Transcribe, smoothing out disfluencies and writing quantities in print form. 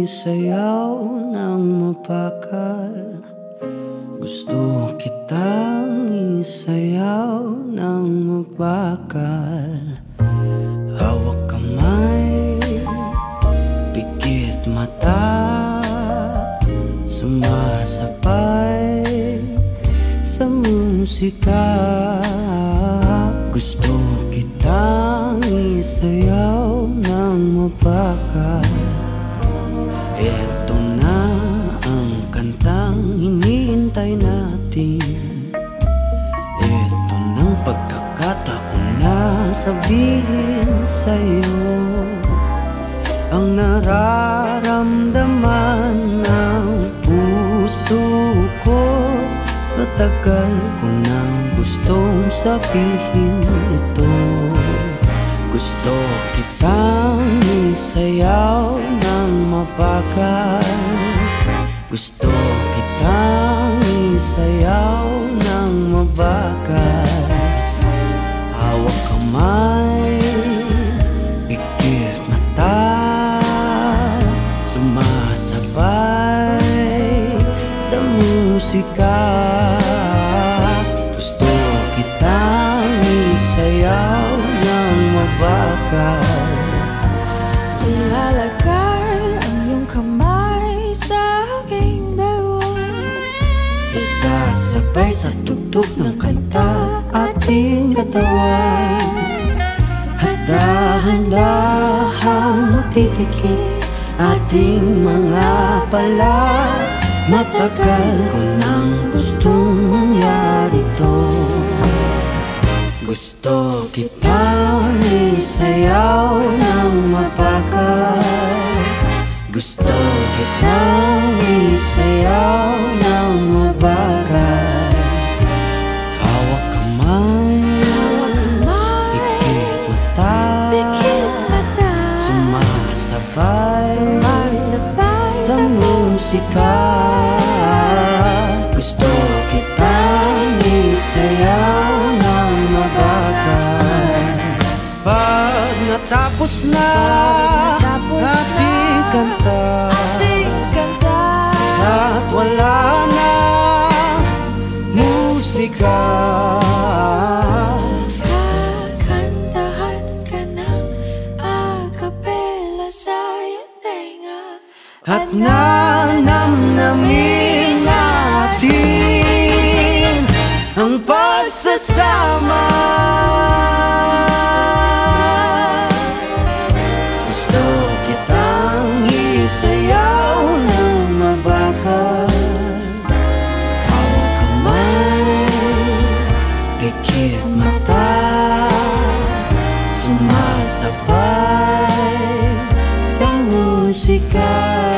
isayaw ng mapakal. Gusto kitang isayaw ng mapakal. Hawak kamay, pikit mata, sumasabay sa musika. Gusto kitang isayaw ng mapakal. Eto na ang kantang hinihintay natin. Eto ng pagkakataon na sabihin sa'yo ang nararamdaman ng puso ko. Matagal ko nang gustong sabihin ito. Gusto kitang isayaw ng mapakal. Gusto kitang isayaw ng mabakal. Hawak kamay, pikit mata, sumasabay sa musika. Gusto kitang isayaw ng mabakal. Ilalagay ang iyong kamay sa aking bewang. Isasabay sa tugtog ng kanta ating katawan. At dahan-dahang matitikip ating mga pala. Matagal ko nang gustong mangyari to. Gusto kitang isayaw ng mapakal. Gusto kitang isayaw ng mabakal. Hawak kamay, pikit mata, sumasabay sa musika. Gusto kitang isayaw ng mabakal. Pag natapos na ating kanta, at wala na musika, kakantahan ka ng a-cappella sa iyong tenga. at nanamnamin natin ang pagsasama. Gusto kitang isayaw ng mabakal. Hawak kamay, pikit mata, sumasabay sa musika.